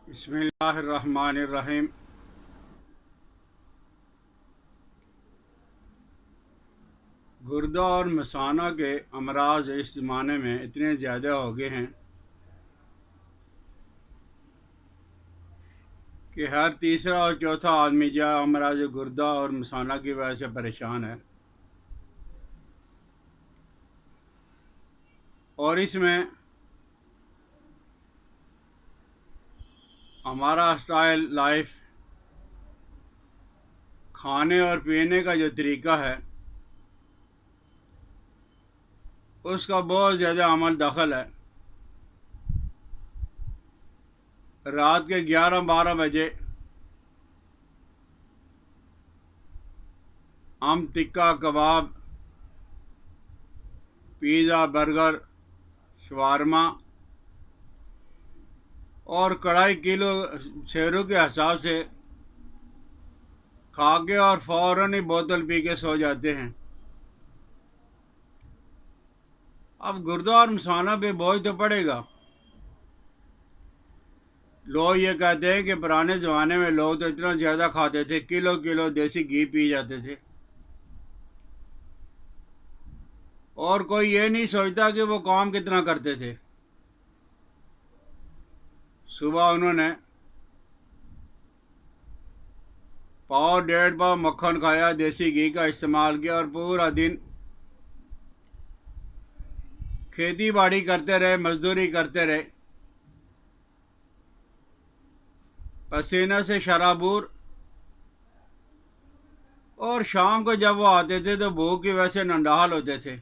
بسم اللہ الرحمن الرحیم۔ گردہ اور مثانہ کے امراض اس زمانے میں اتنے زیادہ ہو گئے ہیں کہ ہر تیسرا اور چوتھا آدمی جو امراض گردہ اور مثانہ کی وجہ سے پریشان ہے، اور اس میں ہمارا اسٹائل لائف، کھانے اور پینے کا جو طریقہ ہے اس کا بہت زیادہ عمل دخل ہے۔ رات کے 11-12 بجے ہم ٹکا کباب، پیزا، برگر، شوارما اور کڑھائی کلو شیروں کے حساب سے کھا کے اور فوراً ہی بوتل پی کے سو جاتے ہیں۔ اب گردہ اور مثانہ پہ بوجھ تو پڑے گا۔ لوگ یہ کہتے ہیں کہ پرانے زمانے میں لوگ تو اتنا زیادہ کھاتے تھے، کلو کلو دیسی گھی پی جاتے تھے، اور کوئی یہ نہیں سوچتا کہ وہ کام کتنا کرتے تھے۔ صبح انہوں نے پاؤ 1.5 پاؤ مکھن کھایا، دیسی گھی کا استعمال کیا، اور پورا دن کھیتی باڑی کرتے رہے، مزدوری کرتے رہے، پسینہ سے شرابور، اور شام کو جب وہ آتے تھے تو بھوک کی وجہ سے ننڈال ہوتے تھے،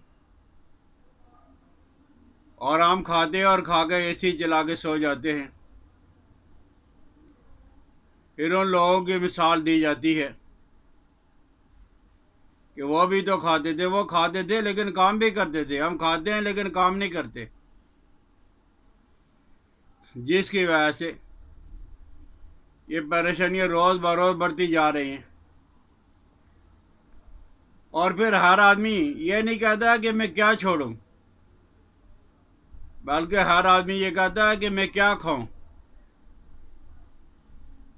اور ہم کھاتے اور کھا کے اے سی چلا کے سو جاتے ہیں۔ پھر ان لوگوں کی مثال دی جاتی ہے کہ وہ بھی تو کھاتے تھے لیکن کام بھی کرتے تھے، ہم کھاتے ہیں لیکن کام نہیں کرتے، جس کی وجہ سے یہ پریشانیاں روز بروز بڑھتی جا رہی ہیں۔ اور پھر ہر آدمی یہ نہیں کہتا کہ میں کیا چھوڑوں، بلکہ ہر آدمی یہ کہتا ہے کہ میں کیا کھاؤں۔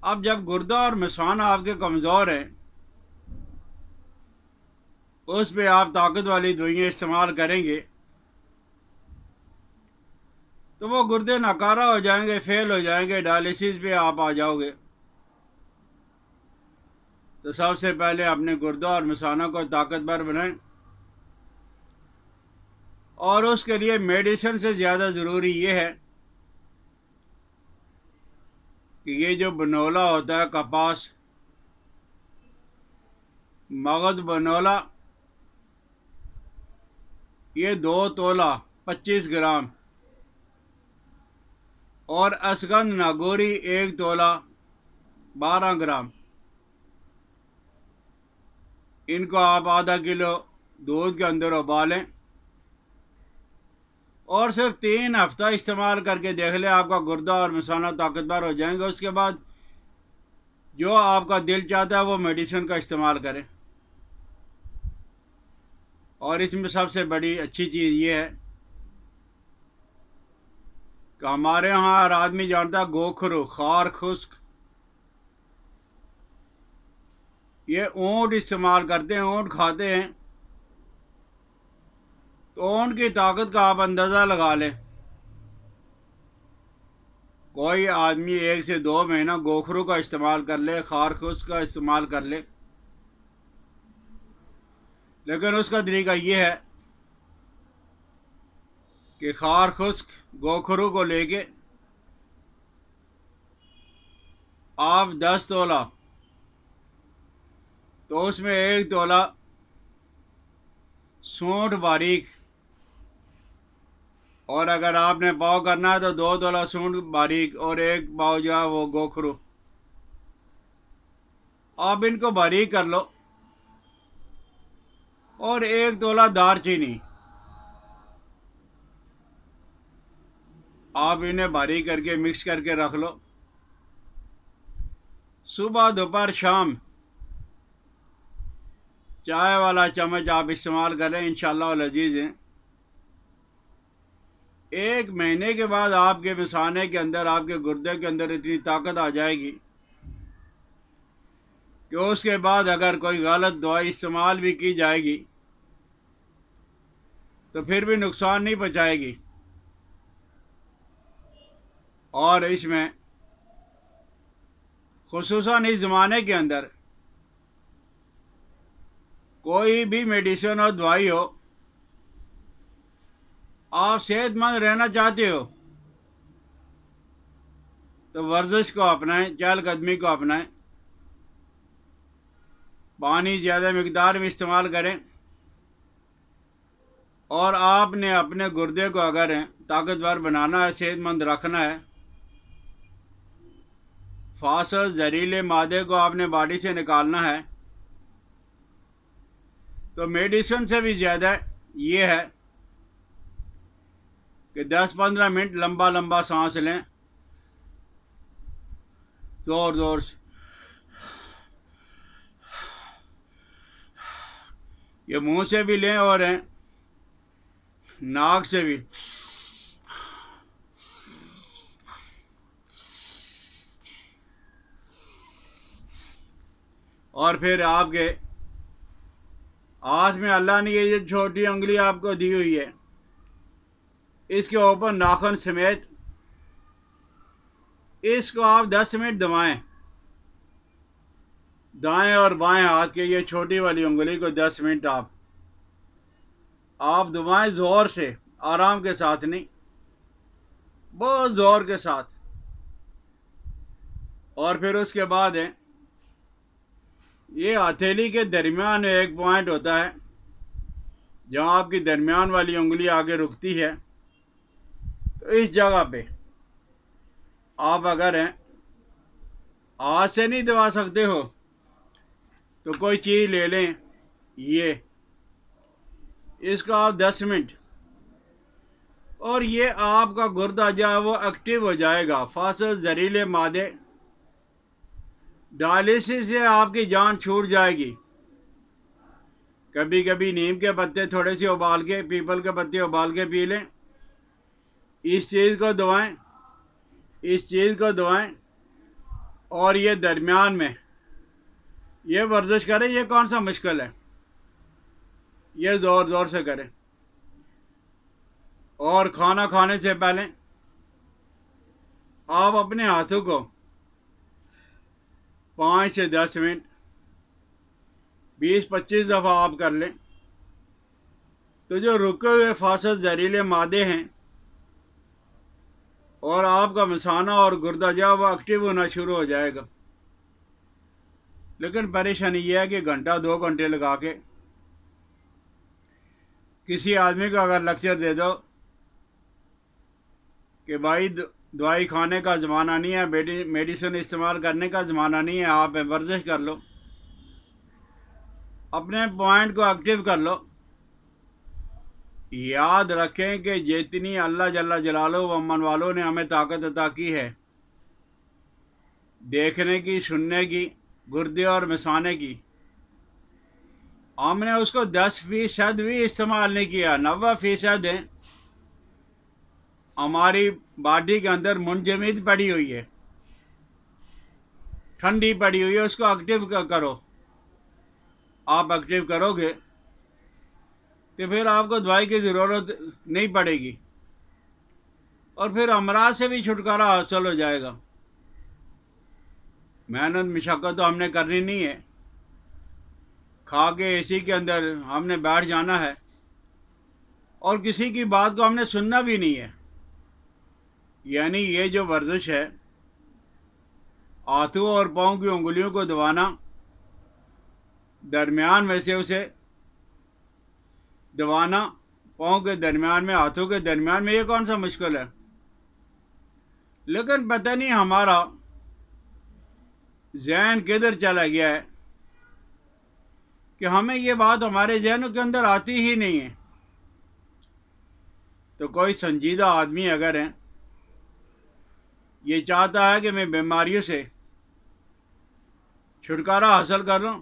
اب جب گردہ اور مثانہ آپ کے کمزور ہیں، اس پہ آپ طاقت والی دوائیں استعمال کریں گے تو وہ گردے ناکارہ ہو جائیں گے، فیل ہو جائیں گے، ڈائلسس پہ آپ آ جاؤ گے۔ تو سب سے پہلے اپنے گردہ اور مثانہ کو طاقتور بنائیں، اور اس کے لیے میڈیسن سے زیادہ ضروری یہ ہے کہ یہ جو بنولا ہوتا ہے، کپاس، مغز بنولا، یہ 2 تولہ 25 گرام، اور اسگند ناگوری 1 تولہ 12 گرام، ان کو آپ آدھا کلو دودھ کے اندر ابالیں، اور صرف 3 ہفتہ استعمال کر کے دیکھ لیں، آپ کا گردہ اور مثانہ طاقتور ہو جائیں گے۔ اس کے بعد جو آپ کا دل چاہتا ہے وہ میڈیسن کا استعمال کریں۔ اور اس میں سب سے بڑی اچھی چیز یہ ہے کہ ہمارے ہاں ہر آدمی جانتا ہے گوکھرو، خار خشک، یہ اونٹ استعمال کرتے ہیں، اونٹ کھاتے ہیں، تو اونٹ کی طاقت کا آپ اندازہ لگا لیں۔ کوئی آدمی 1 سے 2 مہینہ گوکھرو کا استعمال کر لے، خار خشک کا استعمال کر لے، لیکن اس کا طریقہ یہ ہے کہ خار خشک گوکھرو کو لے کے آپ 10 تولہ، تو اس میں 1 تولہ سونٹ باریک، اور اگر آپ نے پاؤ کرنا ہے تو 2 تولہ سونٹ باریک، اور 1 پاؤ جو ہے وہ گوکھرو، آپ ان کو باریک کر لو، اور 1 تولہ دار چینی، آپ انہیں باریک کر کے مکس کر کے رکھ لو۔ صبح دوپہر شام چائے والا چمچ آپ استعمال کریں، انشاءاللہ العزیز ہیں 1 مہینے کے بعد آپ کے مثانے کے اندر، آپ کے گردے کے اندر اتنی طاقت آ جائے گی کہ اس کے بعد اگر کوئی غلط دوائی استعمال بھی کی جائے گی تو پھر بھی نقصان نہیں پہنچائے گی۔ اور اس میں خصوصاً اس زمانے کے اندر کوئی بھی میڈیسن ہو، دوائی ہو، آپ صحت مند رہنا چاہتے ہو تو ورزش کو اپنائیں، چہل قدمی کو اپنائیں، پانی زیادہ مقدار میں استعمال کریں، اور آپ نے اپنے گردے کو اگر طاقتور بنانا ہے، صحت مند رکھنا ہے، فاسد زہریلے مادے کو آپ نے باڈی سے نکالنا ہے، تو میڈیسن سے بھی زیادہ یہ ہے کہ 10-15 منٹ لمبا لمبا سانس لیں، زور زور سے، یہ منہ سے بھی لیں اور ناک سے بھی۔ اور پھر آپ کے ہاتھ میں اللہ نے یہ جو چھوٹی انگلی آپ کو دی ہوئی ہے، اس کے اوپر ناخن سمیت اس کو آپ 10 منٹ دبائیں، دائیں اور بائیں ہاتھ کے یہ چھوٹی والی انگلی کو 10 منٹ آپ دبائیں، زور سے، آرام کے ساتھ نہیں، بہت زور کے ساتھ۔ اور پھر اس کے بعد یہ ہتھیلی کے درمیان ایک پوائنٹ ہوتا ہے جہاں آپ کی درمیان والی انگلی آگے رکتی ہے، تو اس جگہ پہ آپ اگر ہاتھ سے نہیں دبا سکتے ہو تو کوئی چیز لے لیں، اس کا آپ 10 منٹ، اور یہ آپ کا گردہ جو ہے وہ ایکٹیو ہو جائے گا۔ فاسد زہریلے مادے، ڈائلسس سے آپ کی جان چھوٹ جائے گی۔ کبھی کبھی نیم کے پتے تھوڑے سے ابال کے، پیپل کے پتے ابال کے پی لیں، اس چیز کو دبائیں، اس چیز کو دبائیں، اور یہ درمیان میں یہ ورزش کریں۔ یہ کون سا مشکل ہے، یہ زور زور سے کریں۔ اور کھانا کھانے سے پہلے آپ اپنے ہاتھوں کو 5 سے 10 منٹ 20-25 دفعہ آپ کر لیں، تو جو رکے ہوئے فاسد زہریلے مادے ہیں اور آپ کا مثانہ اور گردہ جو ہے وہ ایکٹیو ہونا شروع ہو جائے گا۔ لیکن پریشانی یہ ہے کہ گھنٹہ 2 گھنٹے لگا کے کسی آدمی کو اگر لیکچر دے دو کہ بھائی دوائی کھانے کا زمانہ نہیں ہے، میڈیسن استعمال کرنے کا زمانہ نہیں ہے، آپ ورزش کر لو، اپنے پوائنٹ کو ایکٹیو کر لو، یاد رکھیں کہ جتنی اللہ جل جلالہ و امن والوں نے ہمیں طاقت عطا کی ہے دیکھنے کی، سننے کی، گردے اور مثانے کی، ہم نے اس کو 10% بھی استعمال نہیں کیا۔ 90% ہماری باڈی کے اندر منجمد پڑی ہوئی ہے، ٹھنڈی پڑی ہوئی ہے، اس کو ایکٹیو کرو۔ آپ ایکٹیو کرو گے تو پھر آپ کو دوائی کی ضرورت نہیں پڑے گی، اور پھر امراض سے بھی چھٹکارا حاصل ہو جائے گا۔ محنت مشقت تو ہم نے کرنی نہیں ہے، کھا کے اسی کے اندر ہم نے بیٹھ جانا ہے، اور کسی کی بات کو ہم نے سننا بھی نہیں ہے۔ یعنی یہ جو ورزش ہے، ہاتھوں اور پاؤں کی انگلیوں کو دبانا، درمیان میں سے اسے دبانا، پاؤں کے درمیان میں، ہاتھوں کے درمیان میں، یہ کون سا مشکل ہے؟ لیکن پتہ نہیں ہمارا ذہن کدھر چلا گیا ہے کہ ہمیں یہ بات ہمارے ذہنوں کے اندر آتی ہی نہیں ہے۔ تو کوئی سنجیدہ آدمی اگر یہ چاہتا ہے کہ میں بیماریوں سے چھٹکارا حاصل کر لوں،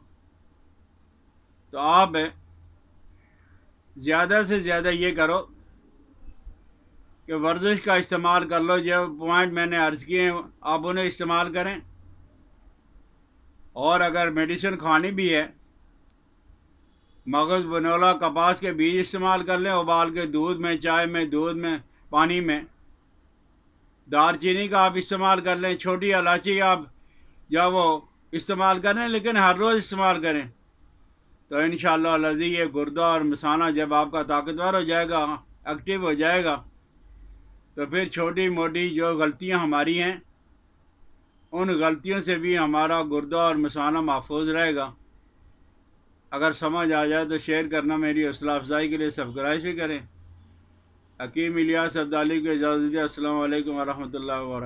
تو آپ زیادہ سے زیادہ یہ کرو کہ ورزش کا استعمال کر لو، جو پوائنٹ میں نے عرض کیے ہیں آپ انہیں استعمال کریں. اور اگر میڈیسن کھانی بھی ہے، مغز، بنولا، کپاس کے بیج استعمال کر لیں ابال کے، دودھ میں، چائے میں، دودھ میں، پانی میں. دار چینی کا آپ استعمال کر لیں، چھوٹی الائچی آپ یا وہ استعمال کریں، لیکن ہر روز استعمال کریں. تو انشاءاللہ العزیز یہ گردہ اور مثانہ جب آپ کا طاقتور ہو جائے گا، ایکٹیو ہو جائے گا، تو پھر چھوٹی موٹی جو غلطیاں ہماری ہیں ان غلطیوں سے بھی ہمارا گردہ اور مثانہ محفوظ رہے گا. اگر سمجھ آ جائے تو شیئر کرنا میری حوصلہ افزائی کے لیے سبسکرائب بھی کریں. حکیم الیاس عبدالی کو اجازت دیں. السلام علیکم ورحمۃ اللہ وبرکاتہ.